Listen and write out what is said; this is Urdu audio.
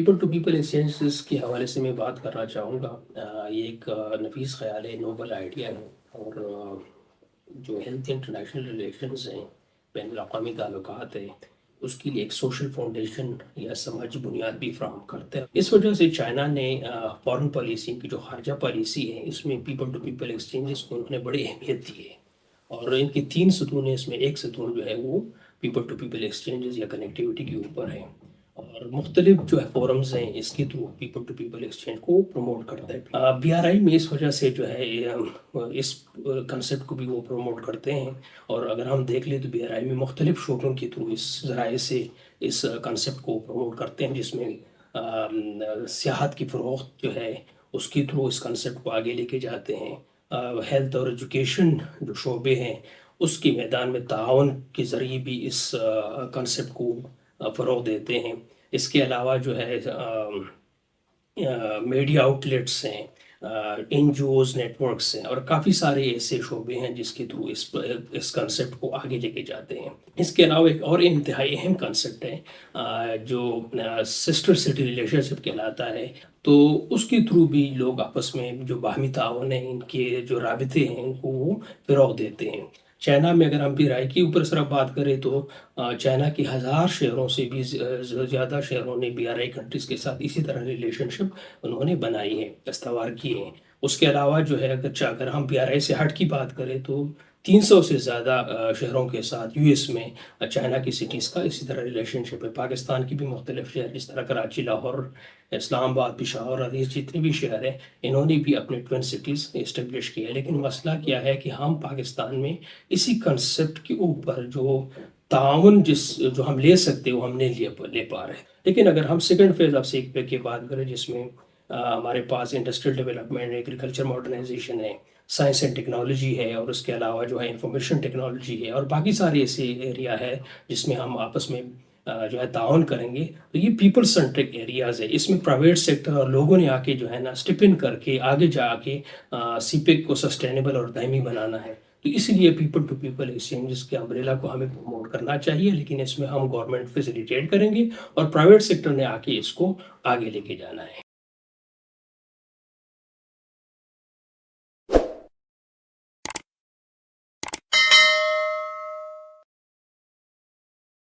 پیپل ٹو پیپل ایکسچینجز کے حوالے سے میں بات کرنا چاہوں گا۔ یہ ایک نفیس خیال ہے، نوبل آئیڈیا ہے، اور جو ہیلتھ انٹرنیشنل ریلیشنز ہیں، بین الاقوامی تعلقات ہیں، اس کے لیے ایک سوشل فاؤنڈیشن یا سماجی بنیاد بھی فراہم کرتا ہے۔ اس وجہ سے چائنا نے فارن پالیسی کی جو خارجہ پالیسی ہے، اس میں پیپل ٹو پیپل ایکسچینجز کو انہوں نے بڑی اہمیت دی ہے، اور ان کی 3 ستون ہیں۔ اس میں ایک ستون جو ہے وہ پیپل ٹو پیپل ایکسچینجز یا کنیکٹیوٹی کے اوپر ہے، اور مختلف جو ہے فورمز ہیں اس کے through people to people exchange کو پروموٹ کرتا ہے۔ بی آر آئی میں اس وجہ سے جو ہے اس کنسیپٹ کو بھی وہ پروموٹ کرتے ہیں، اور اگر ہم دیکھ لیں تو بی آر آئی میں مختلف شعبوں کے تھرو اس ذرائع سے اس کنسیپٹ کو پروموٹ کرتے ہیں، جس میں سیاحت کی فروخت جو ہے اس کے تھرو اس کنسیپٹ کو آگے لے کے جاتے ہیں۔ ہیلتھ اور ایجوکیشن جو شعبے ہیں اس کے میدان میں تعاون کے ذریعے بھی اس کنسیپٹ کو فروغ دیتے ہیں۔ اس کے علاوہ جو ہے میڈیا آؤٹلیٹس ہیں، N G Os network ہیں، اور کافی سارے ایسے شعبے ہیں جس کے تھرو اس کنسیپٹ کو آگے لے کے جاتے ہیں۔ اس کے علاوہ ایک اور انتہائی اہم کنسیپٹ ہے جو سسٹر سٹی ریلیشن شپ کہلاتا ہے، تو اس کے تھرو بھی لوگ آپس میں جو باہمی تعاون ہے، ان کے جو رابطے ہیں ان کو وہ فروغ دیتے ہیں۔ چائنا میں اگر ہم بی آر آئی کے اوپر صرف بات کریں تو چائنا کے 1000 شہروں سے بھی زیادہ شہروں نے بی آر آئی کنٹریز کے ساتھ اسی طرح ریلیشن شپ انہوں نے بنائی ہے، استوار کیے ہیں۔ اس کے علاوہ جو ہے اگر ہم بی آر آئی سے ہٹ کی بات کریں تو 300 سے زیادہ شہروں کے ساتھ یو ایس میں چائنا کی سٹیز کا اسی طرح ریلیشن شپ ہے۔ پاکستان کی بھی مختلف شہر جس طرح کراچی، لاہور، اسلام آباد، پشاور، عزیز جتنے بھی شہر ہیں انہوں نے بھی اپنے ٹوئن سٹیز اسٹیبلش کیا ہے۔ لیکن مسئلہ کیا ہے کہ ہم پاکستان میں اسی کنسیپٹ کے اوپر جو تعاون جو ہم لے سکتے وہ ہم نہیں لے پا رہے۔ لیکن اگر ہم سیکنڈ فیز آف سیک کی بات کریں جس میں ہمارے پاس انڈسٹریل ڈیولپمنٹ، ایگریکلچر ماڈرنائزیشن ہے، سائنس اینڈ ٹیکنالوجی ہے، اور اس کے علاوہ جو ہے انفارمیشن ٹیکنالوجی ہے، اور باقی سارے ایسے ایریا ہے جس میں ہم آپس میں جو ہے تعاون کریں گے، تو یہ پیپل سنٹرک ایریاز ہے۔ اس میں پرائیویٹ سیکٹر اور لوگوں نے آ کے جو ہے نا اسٹیپ ان کر کے آگے جا کے سی پیک کو سسٹینیبل اور دائمی بنانا ہے۔ تو اس لیے پیپل ٹو پیپل ایکسچینجز کے امبریلا کو ہمیں پروموٹ کرنا چاہیے، لیکن اس میں ہم گورنمنٹ فیسیلیٹیٹ کریں گے اور پرائیویٹ سیکٹر نے آ کے اس کو آگے لے کے جانا ہے۔